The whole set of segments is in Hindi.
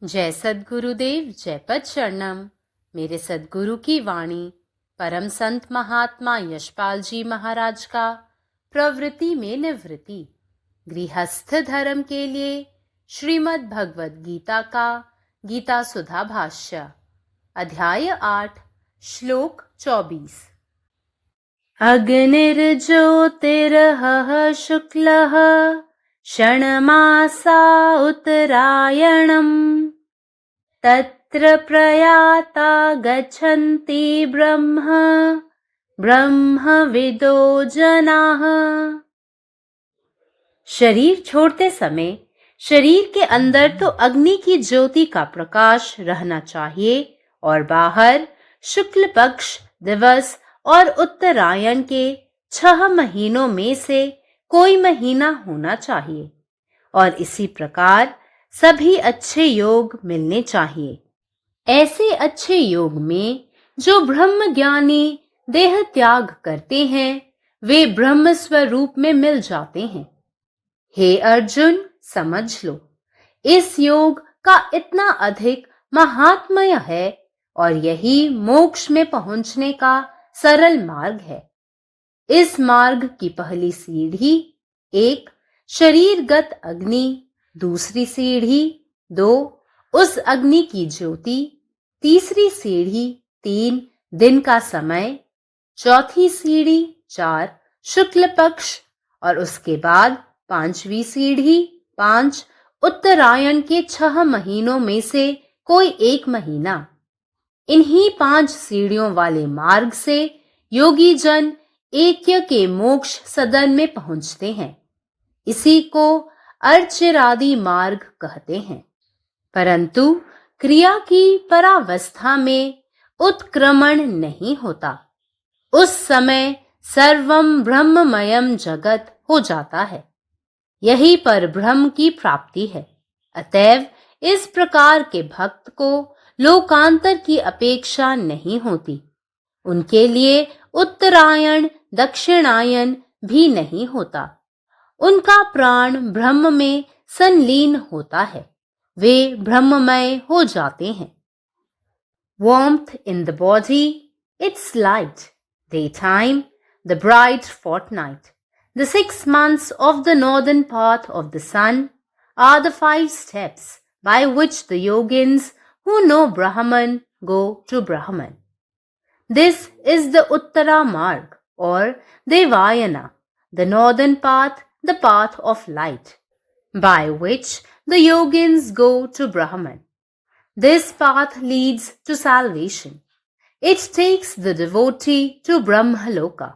जय सद्गुरुदेव, जय पद शरणम। मेरे सद्गुरु की वाणी परम संत महात्मा यशपाल जी महाराज का प्रवृत्ति में निवृत्ति गृहस्थ धर्म के लिए श्रीमद् भगवद गीता का गीता सुधा भाष्य अध्याय 8 श्लोक 24। अग्निर्ज्योतिर्हः शुक्लः षण्मासा उत्तरायणम् तत्र प्रयाता गच्छन्ति ब्रह्मविदो जनाः। शरीर छोड़ते समय शरीर के अंदर तो अग्नि की ज्योति का प्रकाश रहना चाहिए और बाहर शुक्ल पक्ष दिवस और उत्तरायण के 6 महीनों में से कोई महीना होना चाहिए और इसी प्रकार सभी अच्छे योग मिलने चाहिए। ऐसे अच्छे योग में जो ब्रह्म ज्ञानी देह त्याग करते हैं वे ब्रह्म स्वरूप में मिल जाते हैं। हे अर्जुन, समझ लो, इस योग का इतना अधिक महात्म्य है और यही मोक्ष में पहुंचने का सरल मार्ग है। इस मार्ग की पहली सीढ़ी 1 शरीरगत अग्नि, दूसरी सीढ़ी 2 उस अग्नि की ज्योति, तीसरी सीढ़ी 3 दिन का समय, चौथी सीढ़ी 4 शुक्ल पक्ष और उसके बाद 5वीं सीढ़ी 5 उत्तरायण के 6 महीनों में से कोई एक महीना। इन्हीं 5 सीढ़ियों वाले मार्ग से योगी जन ऐक्य के मोक्ष सदन में पहुंचते हैं। इसी को अर्चिरादि मार्ग कहते हैं। परंतु क्रिया की परावस्था में उत्क्रमण नहीं होता। उस समय सर्वम ब्रह्ममयम जगत हो जाता है। यही पर ब्रह्म की प्राप्ति है। अतएव इस प्रकार के भक्त को लोकांतर की अपेक्षा नहीं होती। उनके लिए उत्तरायण दक्षिणायन भी नहीं होता। उनका प्राण ब्रह्म में संलीन होता है। वे ब्रह्ममय हो जाते हैं। Warmth in the body, its light, daytime, the bright fortnight. The 6 months of the northern path of the sun are the 5 steps by which the yogins who know Brahman go to Brahman. This is the Uttara Marg or Devayana, the northern path, the path of light, by which the yogins go to Brahman. This path leads to salvation. It takes the devotee to Brahmaloka.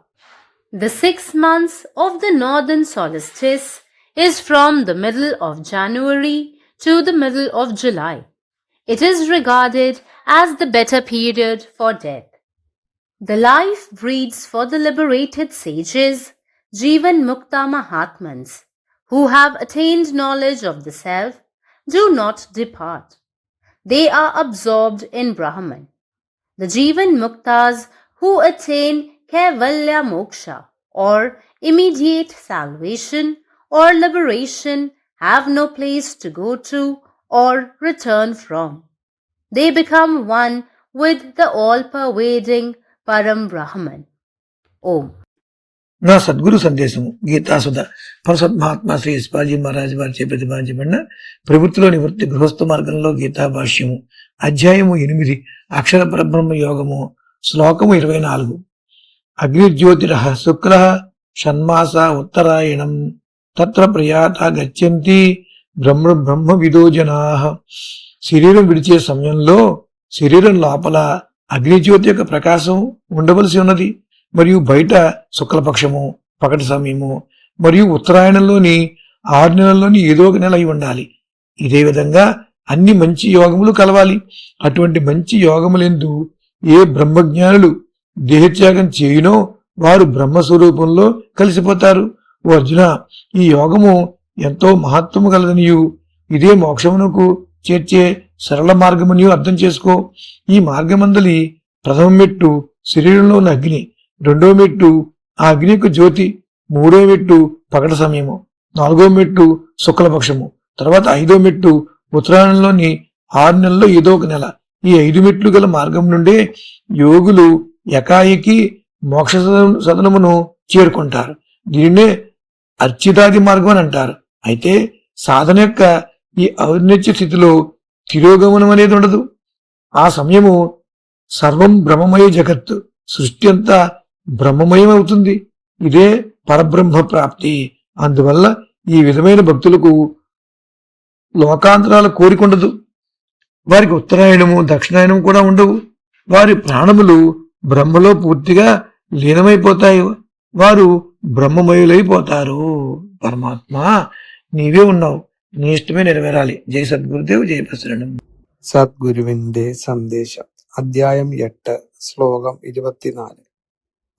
The 6 months of the northern solstice is from the middle of January to the middle of July. It is regarded as the better period for death. The life breeds for the liberated sages, Jivan Mukta Mahatmans, who have attained knowledge of the self, do not depart. They are absorbed in Brahman. The Jivan Muktas who attain Kaivalya Moksha or immediate salvation or liberation have no place to go to or return from. They become one with the all-pervading Param Brahman. Om. నా సద్గురు సందేశము గీతాసుధ పరసత్ మహాత్మా శ్రీ యశ్పాల్జీ మహారాజ్ వారిచే ప్రతిపాదించబడిన ప్రవృత్తిలో నివృత్తి గృహస్థ మార్గంలో గీతా భాష్యము అధ్యాయము 8 అక్షర పరబ్రహ్మ యోగము శ్లోకము 24. అగ్నిజ్యోతిరః శుక్లః షణ్మాస ఉత్తరాయణం తత్ర ప్రయాత గచ్చంతి బ్రహ్మవిదో జనాః. శరీరం విడిచే సమయంలో శరీరం లోపల అగ్నిజ్యోతి యొక్క ప్రకాశం ఉండవలసి ఉన్నది మరియు బయట శుక్లపక్షము పగటి సమయము మరియు ఉత్తరాయణంలోని 6 నెలల్లోని ఏదో ఒక నెల అయి ఉండాలి. ఇదే విధంగా అన్ని మంచి యోగములు కలవాలి. అటువంటి మంచి యోగములందు ఏ బ్రహ్మజ్ఞానులు దేహత్యాగం చేయునో వారు బ్రహ్మస్వరూపంలో కలిసిపోతారు. ఓ అర్జున, ఈ యోగము ఎంతో మహత్వము కలదనియు ఇదే మోక్షమునకు చేర్చే సరళ మార్గమనియు అర్థం చేసుకో. ఈ మార్గమందలి ప్రథమ మెట్టు శరీరంలో ఉన్న అగ్ని, రెండో మెట్టు ఆ అగ్ని యొక్క జ్యోతి, మూడో మెట్టు పగటి సమయము, 4వ మెట్టు శుక్లపక్షము, తర్వాత 5వ మెట్టు ఉత్తరాయణంలోని 6 నెలల్లో ఏదో ఒక నెల ఈ 5 మెట్లు గల మార్గం నుండే యోగులు ఎకాయికి మోక్ష సదనమును చేరుకుంటారు. దీనినే అర్చితాది మార్గం అని అంటారు. అయితే సాధన యొక్క ఈ ఔన్నత్య స్థితిలో తిరోగమనం అనేది ఉండదు. ఆ సమయము సర్వం బ్రహ్మమయ జగత్తు, సృష్టి అంతా బ్రహ్మమయం అవుతుంది. ఇదే పరబ్రహ్మ ప్రాప్తి. అందువల్ల ఈ విధమైన భక్తులకు లోకాంతరాల కోరిక ఉండదు. వారికి ఉత్తరాయణము దక్షిణాయనం కూడా ఉండవు. వారి ప్రాణములు బ్రహ్మలో పూర్తిగా లీనమైపోతాయి. వారు బ్రహ్మమయులైపోతారు. పరమాత్మ నీవే ఉన్నావు, నీ ఇష్టమే నెరవేరాలి. జై సద్గురుదేవ్, జై ప్రసరణం. സദ്ഗുരുവിന്റെ സന്ദേശം. അധ്യായം 8, ശ്ലോകം 24.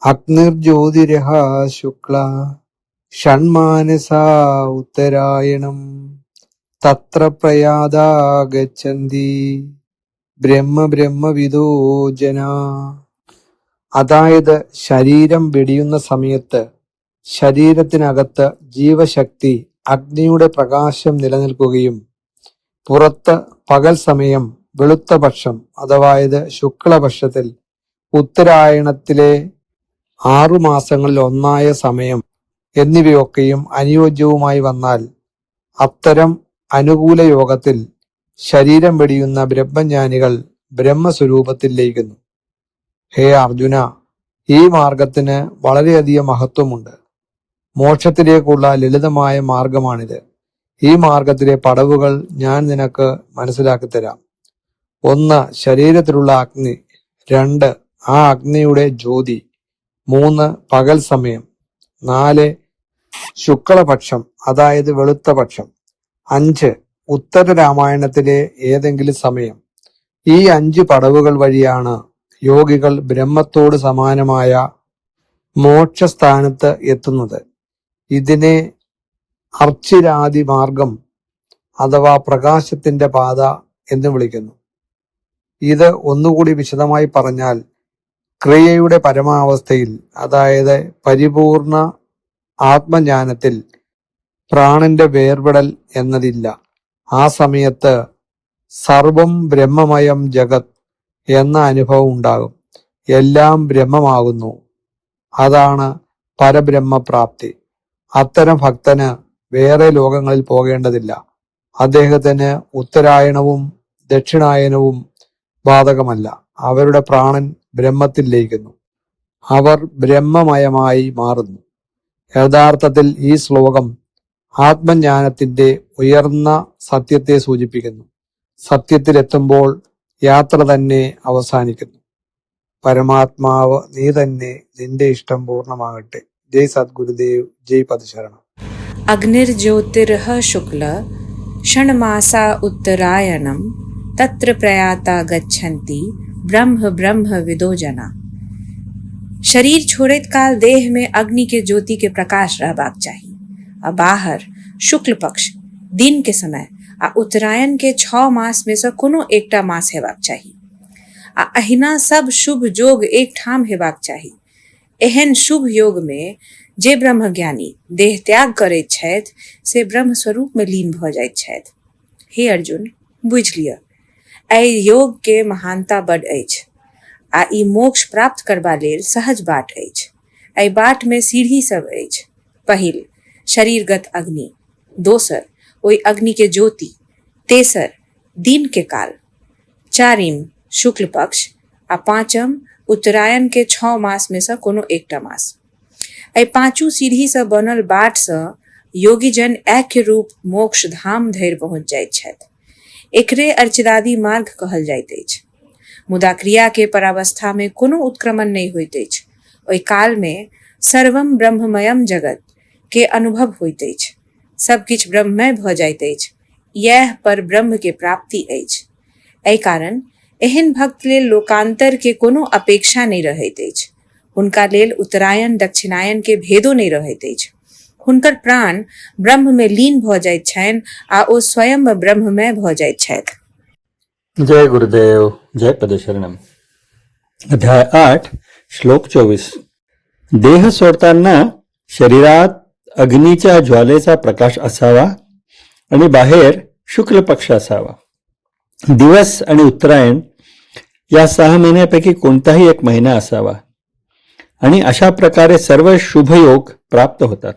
അഗ്നിർജ്യോതിരഃ ശുക്ല ഷണ്മാനസാ ഉത്തരായണം തത്ര പ്രയാതാ ഗച്ഛന്തി ബ്രഹ്മവിദോ ജനാ. അതായത് ശരീരം വെടിയുന്ന സമയത്ത് ശരീരത്തിനകത്ത് ജീവശക്തി അഗ്നിയുടെ പ്രകാശം നിലനിൽക്കുകയും പുറത്ത് പകൽ സമയം വെളുത്ത പക്ഷം അഥവായത് ശുക്ലപക്ഷത്തിൽ ഉത്തരായണത്തിലെ 6 മാസങ്ങളിൽ ഒന്നായ സമയം എന്നിവയൊക്കെയും അനുയോജ്യവുമായി വന്നാൽ അത്തരം അനുകൂല യോഗത്തിൽ ശരീരം വെടിയുന്ന ബ്രഹ്മജ്ഞാനികൾ ബ്രഹ്മസ്വരൂപത്തിൽ ലയിക്കുന്നു. ഹേ അർജുന, ഈ മാർഗത്തിന് വളരെയധികം മഹത്വമുണ്ട്. മോക്ഷത്തിലേക്കുള്ള ലളിതമായ മാർഗമാണിത്. ഈ മാർഗത്തിലെ പടവുകൾ ഞാൻ നിനക്ക് മനസ്സിലാക്കി തരാം. 1. ശരീരത്തിലുള്ള അഗ്നി. 2. ആ അഗ്നിയുടെ ജ്യോതി. 3. പകൽ സമയം. 4. ശുക്ലപക്ഷം അതായത് വെളുത്ത പക്ഷം. 5. ഉത്തര രാമായണത്തിലെ ഏതെങ്കിലും സമയം. ഈ 5 പടവുകൾ വഴിയാണ് യോഗികൾ ബ്രഹ്മത്തോട് സമാനമായ മോക്ഷസ്ഥാനത്ത് എത്തുന്നത്. ഇതിനെ അർച്ചിരാദി മാർഗം അഥവാ പ്രകാശത്തിന്റെ പാത എന്ന് വിളിക്കുന്നു. ഇത് ഒന്നുകൂടി വിശദമായി പറഞ്ഞാൽ ക്രിയയുടെ പരമാവസ്ഥയിൽ അതായത് പരിപൂർണ ആത്മജ്ഞാനത്തിൽ പ്രാണന്റെ വേർപെടൽ എന്നതില്ല. ആ സമയത്ത് സർവം ബ്രഹ്മമയം ജഗത് എന്ന അനുഭവം ഉണ്ടാകും. എല്ലാം ബ്രഹ്മമാകുന്നു. അതാണ് പരബ്രഹ്മപ്രാപ്തി. അത്തരം ഭക്തന് വേറെ ലോകങ്ങളിൽ പോകേണ്ടതില്ല. അദ്ദേഹത്തിന് ഉത്തരായണവും ദക്ഷിണായനവും ബാധകമല്ല. അവരുടെ പ്രാണൻ ബ്രഹ്മത്തിൽ ലയിക്കുന്നു. അവർ ബ്രഹ്മമയമായി മാറുന്നു. യഥാർത്ഥത്തിൽ ഈ ശ്ലോകം ആത്മജ്ഞാനത്തിന്റെ ഉയർന്ന സത്യത്തെ സൂചിപ്പിക്കുന്നു. സത്യത്തിലെത്തുമ്പോൾ യാത്ര തന്നെ അവസാനിക്കുന്നു. പരമാത്മാവ് നീ തന്നെ, നിന്റെ ഇഷ്ടം പൂർണ്ണമാകട്ടെ. ജയ് സദ്ഗുരുദേവ്, ജയ് പദശരണം. अग्निर्ज्योतिर्ह शुक्ल षण्मासा उत्तरायणं तत्र प्रयाता गच्छन्ति ब्रह्म विदो जना. शरीर छोड़ैत काल देह में अग्नि के ज्योति के प्रकाश रहबाक चाही. आ बाहर शुक्ल पक्ष दिन के समय आ उत्तरायण के 6 मास में से कोनो एकटा मास हेबाक चाही. आ अहिना सब शुभ जोग एक ठाम हेबाक चाही. एहन शुभ योग में जे ब्रह्मज्ञानी देह त्याग करैत छथि से ब्रह्म स्वरूप में लीन भऽ जाइत छथि. हे अर्जुन, बुझि लिअ, एहि योग के महानता बड अछि आ ई मोक्ष प्राप्त करबा लेल सहज बाट अछि. एहि बाट में सीढ़ी सब अछि. पहिल शरीरगत अग्नि, दोसर ओहि अग्नि के ज्योति, तेसर दिन के काल, चारिम शुक्ल पक्ष आ पांचम उत्तरायण के 6 मास में से कोनो एकटा मास. एहि 5 सीढ़ी से बनल बाट से योगी जन ऐक्य रूप मोक्ष धाम धरि पहुँच जाइत छथि. एकरे अर्चिदादि मार्ग कहल जाइत अछि. मुदा क्रिया के परावस्था में कोनो उत्क्रमण नहीं होइत अछि. ओहि काल में सर्वम ब्रह्ममयम जगत के अनुभव होइत अछि. सब किछु ब्रह्ममय भऽ जाइत अछि. यह पर ब्रह्म के प्राप्ति अछि. एहि कारण एहन भक्त लेल लोकांतर के कोनो अपेक्षा नहीं रहैत अछि. हुनका लेल उत्तरायण दक्षिणायन के भेदो नहीं रहैत अछि. हुनकर प्राण ब्रह्म में लीन भऽ जाइत छनि आ ओ स्वयं ब्रह्ममय भऽ जाइत छथि. जय गुरुदेव, जय पदशरणम. अध्याय 8, श्लोक 24. देह सोडताना शरीरात अग्नीच्या ज्वालेचा प्रकाश असावा आणि बाहेर शुक्ल पक्ष असावा. दिवस आणि उत्तरायण या 6 महिन्यापैकी कोणताही एक महिना असावा आणि अशा प्रकारे सर्व शुभयोग प्राप्त होतात.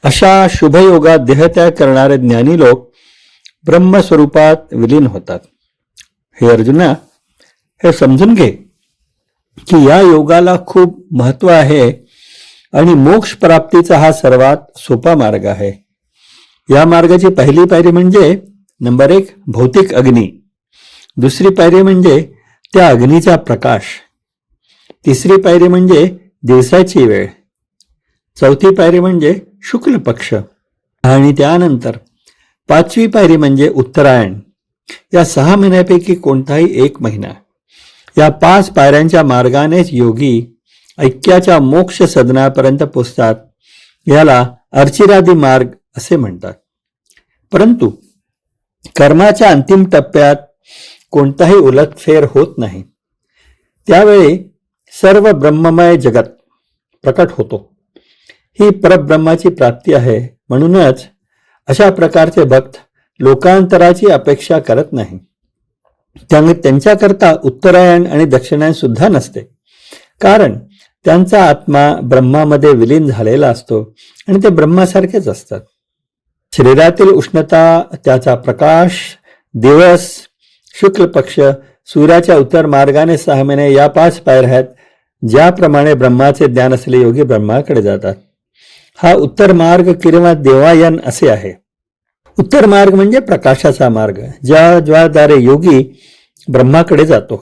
अशा शुभयोगात देहत्याग करणारे ज्ञानी लोक ब्रह्मस्वरूपात विलीन होतात. हे अर्जुना, हे समजून घे की या योगाला खूप महत्व आहे आणि मोक्ष प्राप्तीचा हा सर्वात सोपा मार्ग आहे. या मार्गाची पहिली पायरी म्हणजे नंबर 1 भौतिक अग्नी, दुसरी पायरी म्हणजे त्या अग्नीचा प्रकाश, तिसरी पायरी म्हणजे दिवसाची वेळ, चौथी पायरी म्हणजे शुक्ल पक्ष आणि त्यानंतर 5वी पायरी म्हणजे उत्तरायण. या 6 महिन्यापैकी कोणताही एक महिना. या 5 पायऱ्यांच्या मार्गानेच योगी ऐक्याच्या मोक्ष सदनापर्यंत पोचतात. याला अर्चिरादी मार्ग असे म्हणतात. परंतु कर्माच्या अंतिम टप्प्यात कोणताही उलटफेर होत नाही. त्यावेळी सर्व ब्रह्ममय जगत प्रकट होतो. ही परब्रह्माची प्राप्ती आहे. म्हणूनच अशा प्रकारचे भक्त लोकांतराची अपेक्षा करत नाही. त्यांच्याकरता उत्तरायण आणि दक्षिणायन सुद्धा नसते, कारण त्यांचा आत्मा ब्रह्मामध्ये विलीन झालेला असतो आणि ते ब्रह्मासारखेच असतात. शरीरातील उष्णता, त्याचा प्रकाश, दिवस, शुक्ल पक्ष, सूर्याच्या उत्तर मार्गाने 6 महिने या 5 पायऱ्या आहेत. ज्याप्रमाणे ब्रह्माचे ज्ञान असलेले योगी ब्रह्माकडे जातात. हा उत्तर मार्ग किंवा देवायन असे आहे. उत्तर मार्ग म्हणजे प्रकाशाचा मार्ग, ज्याद्वारे योगी ब्रह्माकडे जातो.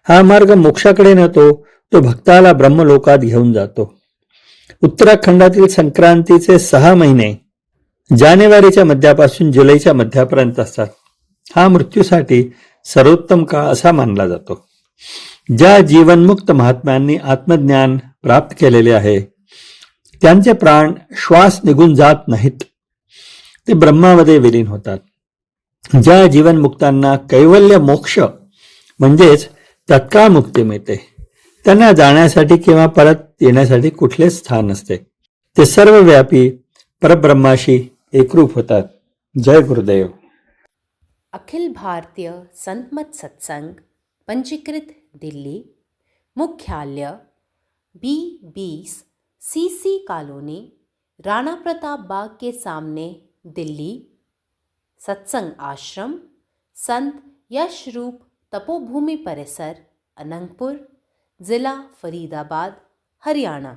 हा मार्ग मोक्षाकडे नेतो, तो भक्ताला ब्रह्मलोकात घेऊन जातो. उत्तराखंडातील संक्रांतीचे 6 महिने जानेवारीच्या मध्यापासून जुलैच्या मध्यापर्यंत असतात. हा मृत्यूसाठी सर्वोत्तम काळ असा मानला जातो. ज्या जीवनमुक्त महात्म्यांनी आत्मज्ञान प्राप्त केलेले आहे त्यांचे प्राण श्वास निघून जात नाहीत, ते ब्रह्मामध्ये विलीन होतात. ज्या जीवनमुक्तांना कैवल्य मोक्ष म्हणजेच तत्काळ मुक्ती मिळते, त्यांना जाण्यासाठी किंवा परत येण्यासाठी कुठलेच स्थान नसते. ते सर्वव्यापी परब्रह्माशी एकरूप होतात. जय गुरुदेव. अखिल भारतीय संतमत सत्संग पंजीकृत दिल्ली, मुख्यालय B20 CC colony, Rana Pratap Bagh के सामने, दिल्ली. सत्संग आश्रम संत यशरूप तपोभूमि परिसर, अनंगपुर, जिला फरीदाबाद, हरियाणा.